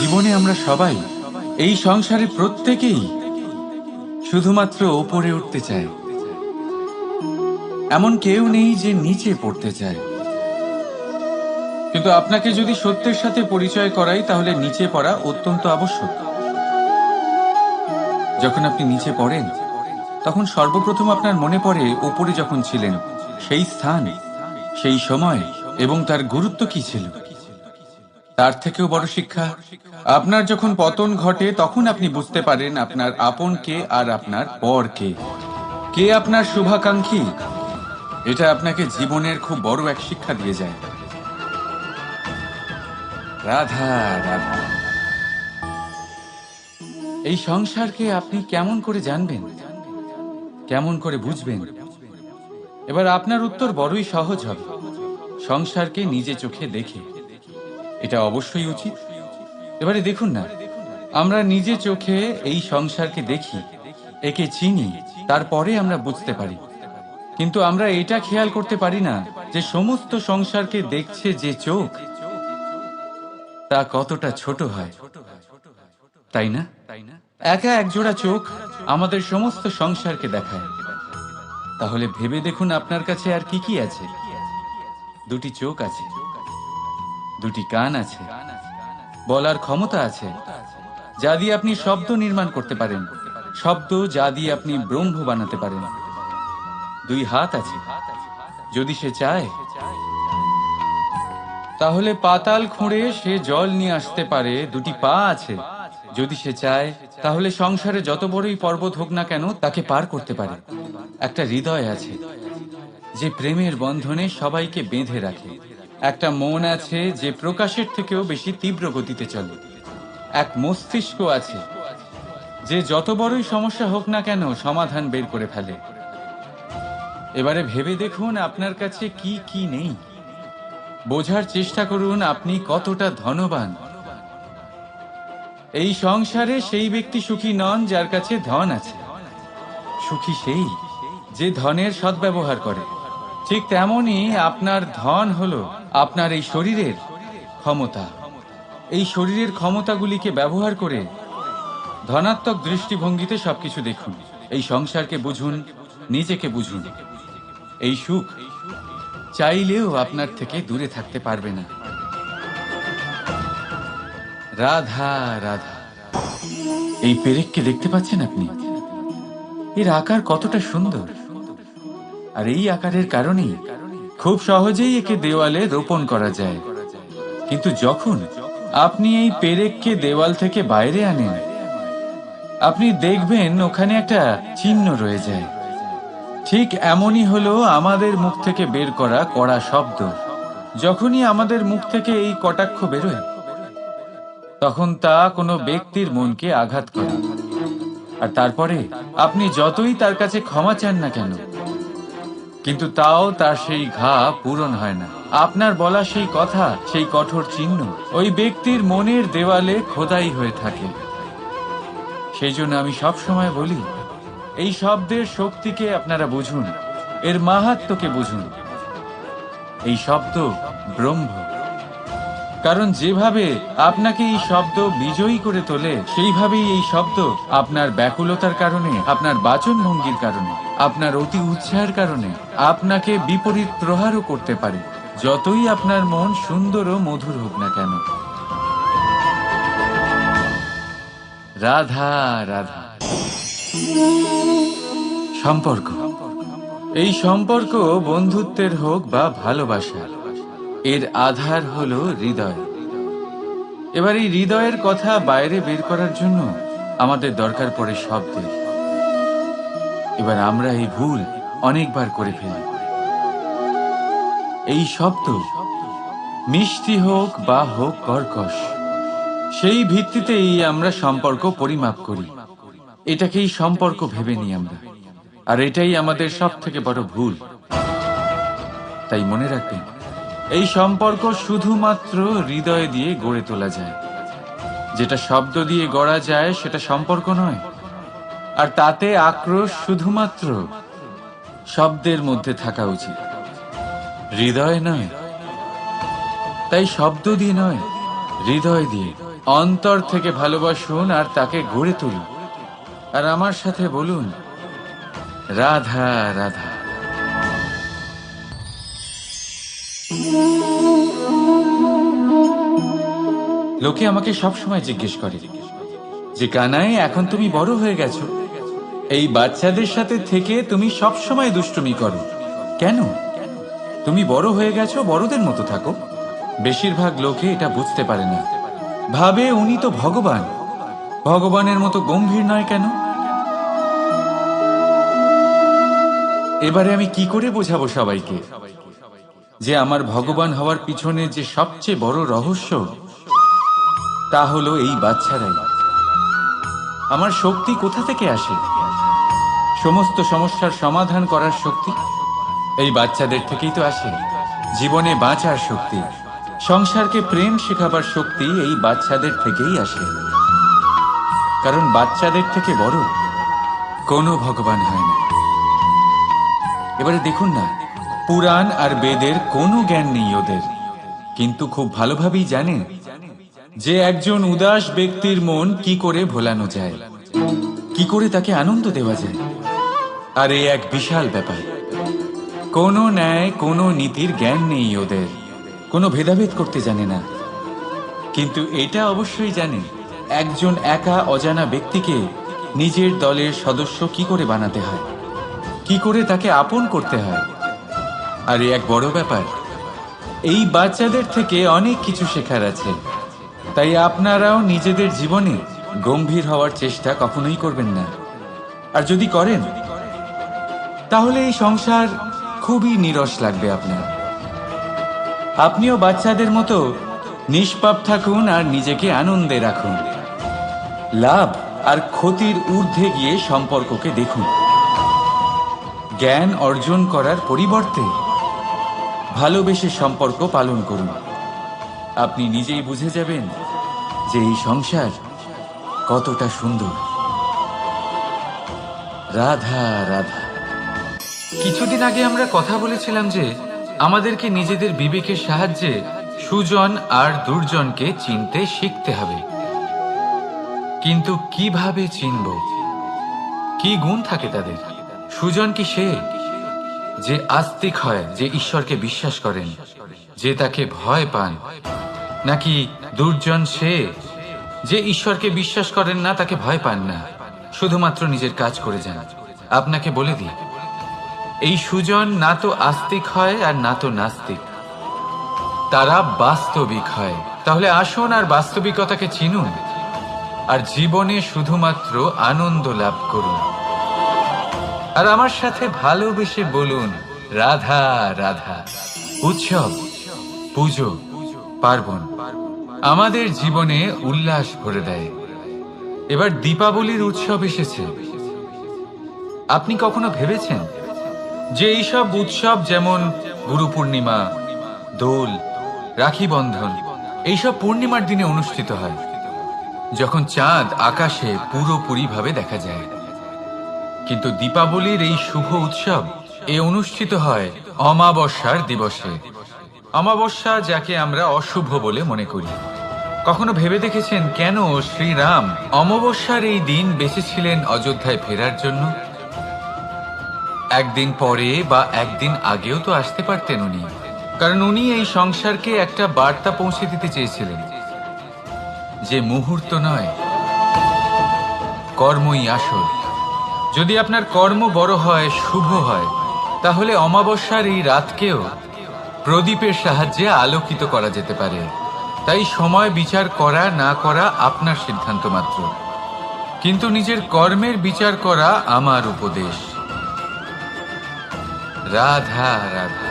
জীবনে আমরা সবাই, এই সংসারে প্রত্যেকেই শুধুমাত্র ওপরে উঠতে চায়। এমন কেউ নেই যে নিচে পড়তে চায়। কিন্তু আপনাকে যদি সত্যের সাথে পরিচয় করাই, তাহলে নিচে পড়া অত্যন্ত আবশ্যক। যখন আপনি নিচে পড়েন, তখন সর্বপ্রথম আপনার মনে পড়ে ওপরে যখন ছিলেন, সেই স্থান, সেই সময় এবং তার গুরুত্ব কি ছিল। তার থেকেও বড় শিক্ষা, আপনার যখন পতন ঘটে, তখন আপনি বুঝতে পারেন আপনার আপন কে আর আপনার পর কে। কে আপনার শুভাকাঙ্ক্ষী, এটা আপনাকে জীবনের খুব বড় এক শিক্ষা দিয়ে যায়। রাধা রাধা। এই সংসারকে আপনি কেমন করে জানবেন, কেমন করে বুঝবেন? এবার আপনার উত্তর বড়ই সহজ হবে, সংসারকে নিজে চোখে দেখে। এটা অবশ্যই উচিত। এবারে দেখুন না, আমরা নিজে চোখে এই সংসারকে দেখি, একে চিনি, তারপরে আমরা বুঝতে পারি। কিন্তু আমরা এটা খেয়াল করতে পারি না যে সমস্ত সংসারকে দেখছে যে চোখ, তা কতটা ছোট হয়, তাই না? একা একজোড়া চোখ আমাদের সমস্ত সংসারকে দেখায়। তাহলে ভেবে দেখুন আপনার কাছে আর কি কি আছে। দুটি চোখ আছে, দুটি কান আছে, বলার ক্ষমতা আছে, যা দিয়ে আপনি শব্দ নির্মাণ করতে পারেন, শব্দ যা দিয়ে আপনি ব্রহ্ম বানাতে পারেন। দুই হাত আছে, যদি সে চায় তাহলে পাতাল খুঁড়ে সে জল নিয়ে আসতে পারে। দুটি পা আছে, যদি সে চায় তাহলে সংসারে যত বড়ই পর্বত হোক না কেন তাকে পার করতে পারে। একটা হৃদয় আছে, যে প্রেমের বন্ধনে সবাইকে বেঁধে রাখে। একটা মন আছে, যে প্রকাশের থেকেও বেশি তীব্র গতিতে চলে। এক মস্তিষ্ক আছে, যে যত বড়ই সমস্যা হোক না কেন সমাধান বের করে ফেলে। এবারে ভেবে দেখুন আপনার কাছে কি কি নেই। বোঝার চেষ্টা করুন আপনি কতটা ধনবান। এই সংসারে সেই ব্যক্তি সুখী নন যার কাছে ধন আছে। সুখী সেই যে ধনের সদ্ব্যবহার করে। ঠিক তেমনই আপনার ধন হলো আপনার এই শরীরের ক্ষমতা। এই শরীরের ক্ষমতাগুলিকে ব্যবহার করে ধনাত্মক দৃষ্টিভঙ্গিতে সবকিছু দেখুন। এই সংসারকে বুঝুন, নিজেকে বুঝুন। এই সুখ চাইলেও আপনার থেকে দূরে থাকতে পারবে না। রাধা রাধা। এই পেরেককে দেখতে পাচ্ছেন আপনি? এর আকার কতটা সুন্দর। আর এই আকারের কারণেই খুব সহজেই একে দেওয়ালে রোপণ করা যায়। কিন্তু যখন আপনি এই পেরেককে দেওয়াল থেকে বাইরে আনেন, আপনি দেখবেন ওখানে একটা চিহ্ন রয়ে যায়। ঠিক এমনই হলো আমাদের মুখ থেকে বের করা কড়া শব্দ। যখনই আমাদের মুখ থেকে এই কটাক্ষ বেরোয়, তখন তা কোনো ব্যক্তির মনকে আঘাত করে। আর তারপরে আপনি যতই তার কাছে ক্ষমা চান না কেন, কিন্তু তাও তার সেই ঘা পূরণ হয় না। আপনার বলা সেই কথা, সেই কঠোর চিহ্ন ওই ব্যক্তির মনের দেওয়ালে খোদাই হয়ে থাকে। সেই জন্য আমি সব সময় বলি, এই শব্দের শক্তিকে আপনারা বুঝুন, এর মাহাত্ম্যকে বুঝুন। এই শব্দ ব্রহ্ম। কারণ যেভাবে আপনাকে এই শব্দ বিজয়ী করে তোলে, সেইভাবেই এই শব্দ আপনার ব্যাকুলতার কারণে, আপনার বাচন ভঙ্গির কারণে, আপনার অতি উৎসাহের কারণে আপনাকে বিপরীত প্রহারও করতে পারে, যতই আপনার মন সুন্দর ও মধুর হোক না কেন। রাধা রাধা। সম্পর্ক, এই সম্পর্ক বন্ধুত্বের হোক বা ভালোবাসার, এর আধার হলো হৃদয়। এবার এই হৃদয়ের কথা বাইরে বের করার জন্য আমাদের দরকার পড়ে শব্দের। এবার আমরা এই ভুল অনেকবার করে ফেলি। এই শব্দ মিষ্টি হোক বা হোক কর্কশ, সেই ভিত্তিতেই আমরা সম্পর্ক পরিমাপ করি। এটাকেই সম্পর্ক ভেবে নিই আমরা, আর এটাই আমাদের সব থেকে বড় ভুল। তাই মনে রাখবেন, এই সম্পর্ক শুধুমাত্র হৃদয় দিয়ে গড়ে তোলা যায়। যেটা শব্দ দিয়ে গড়া যায় সেটা সম্পর্ক নয়। আর তাতে আক্রোশ শুধুমাত্র শব্দের মধ্যে থাকা উচিত, হৃদয় নয়। তাই শব্দ দিয়ে নয়, হৃদয় দিয়ে অন্তর থেকে ভালোবাসুন আর তাকে গড়ে তুলুন, আর আমার সাথে বলুন রাধা রাধা। লোকে আমাকে সব সময় জিজ্ঞেস করে যে কানাই, এখন তুমি বড় হয়ে গেছো, এই বাচ্চাদের সাথে থেকে তুমি সব সময় দুষ্টুমি করো কেন? তুমি বড় হয়ে গেছো, বড়দের মতো থাকো। বেশিরভাগ লোকে এটা বুঝতে পারে না, ভাবে উনি তো ভগবান, ভগবানের মতো গম্ভীর নয় কেন? এবারে আমি কি করে বোঝাবো সবাইকে যে আমার ভগবান হওয়ার পিছনে যে সবচেয়ে বড় রহস্য, তা হলো এই বাচ্চারাই। আমার শক্তি কোথা থেকে আসে? সমস্ত সমস্যার সমাধান করার শক্তি এই বাচ্চাদের থেকেই তো আসে। জীবনে বাঁচার শক্তি, সংসারকে প্রেম শেখাবার শক্তি এই বাচ্চাদের থেকেই আসে। কারণ বাচ্চাদের থেকে বড় কোনো ভগবান হয় না। এবারে দেখুন না, পুরাণ আর বেদের কোনো জ্ঞান নেই ওদের, কিন্তু খুব ভালোভাবেই জানে যে একজন উদাস ব্যক্তির মন কি করে ভোলানো যায়, কি করে তাকে আনন্দ দেওয়া যায়। আর এই এক বিশাল ব্যাপার। কোনো ন্যায়, কোনো নীতির জ্ঞান নেই ওদের, কোনো ভেদাভেদ করতে জানে না। কিন্তু এটা অবশ্যই জানে একজন একা অজানা ব্যক্তিকে নিজের দলের সদস্য কি করে বানাতে হয়, কি করে তাকে আপন করতে হয়। আর এই এক বড় ব্যাপার, এই বাচ্চাদের থেকে অনেক কিছু শেখার আছে। তাই আপনারাও নিজেদের জীবনে গম্ভীর হওয়ার চেষ্টা কখনোই করবেন না। আর যদি করেন তাহলে এই সংসার খুবই নীরস লাগবে আপনার। আপনিও বাচ্চাদের মতো নিষ্পাপ থাকুন আর নিজেকে আনন্দে রাখুন। লাভ আর ক্ষতির ঊর্ধ্বে গিয়ে সম্পর্ককে দেখুন। জ্ঞান অর্জন করার পরিবর্তে ভালোবেসে সম্পর্ক পালন করুন। আপনি নিজেই বুঝে যাবেন যে এই সংসার কতটা সুন্দর। রাধা রাধা। কিছুদিন আগে আমরা কথা বলেছিলাম যে আমাদেরকে নিজেদের বিবেকের সাহায্যে সুজন আর দুর্জনকে চিনতে শিখতে হবে। কিন্তু কিভাবে চিনব? কি গুণ থাকে তাদের? সুজন কি সে যে আস্তিক হয়, যে ঈশ্বরকে বিশ্বাস করেন, যে তাকে ভয় পান? নাকি দুর্জন সে যে ঈশ্বরকে বিশ্বাস করেন না, তাকে ভয় পান না, শুধুমাত্র নিজের কাজ করে যান? আপনাকে বলে দিই, এই সুজন না তো আস্তিক হয় আর না তো নাস্তিক, তারা বাস্তবিক হয়। তাহলে আসুন আর বাস্তবিকতাকে চিনুন আর জীবনে শুধুমাত্র আনন্দ লাভ করুন। আর আমার সাথে ভালোবেসে বলুন রাধা রাধা। উৎসব, পুজো, পার্বণ আমাদের জীবনে উল্লাস ভরে দেয়। এবার দীপাবলির উৎসব এসেছে। আপনি কখনো ভেবেছেন যে এইসব উৎসব যেমন গুরু পূর্ণিমা, দোল, রাখি বন্ধন, এইসব পূর্ণিমার দিনে অনুষ্ঠিত হয়, যখন চাঁদ আকাশে পুরোপুরিভাবে দেখা যায়। কিন্তু দীপাবলির এই শুভ উৎসব অনুষ্ঠিত হয় অমাবস্যার দিবসে। অমাবস্যা যাকে আমরা অশুভ বলে মনে করি। কখনো ভেবে দেখেছেন কেন শ্রীরাম অমাবস্যার এই দিন বেঁচেছিলেন অযোধ্যায় ফেরার জন্য? একদিন পরে বা একদিন আগেও তো আসতে পারতেন উনি, কারণ উনি এই সংসারকে একটা বার্তা পৌঁছে দিতে চেয়েছিলেন যে মুহূর্ত নয়, কর্মই আসল। যদি আপনার কর্ম বড় হয়, শুভ হয়, তাহলে অমাবস্যার এই রাতকেও প্রদীপের সাহায্যে আলোকিত করা যেতে পারে। তাই সময় বিচার করা না করা আপনার সিদ্ধান্ত মাত্র, কিন্তু নিজের কর্মের বিচার করা আমার উপদেশ। রাধা রাধা।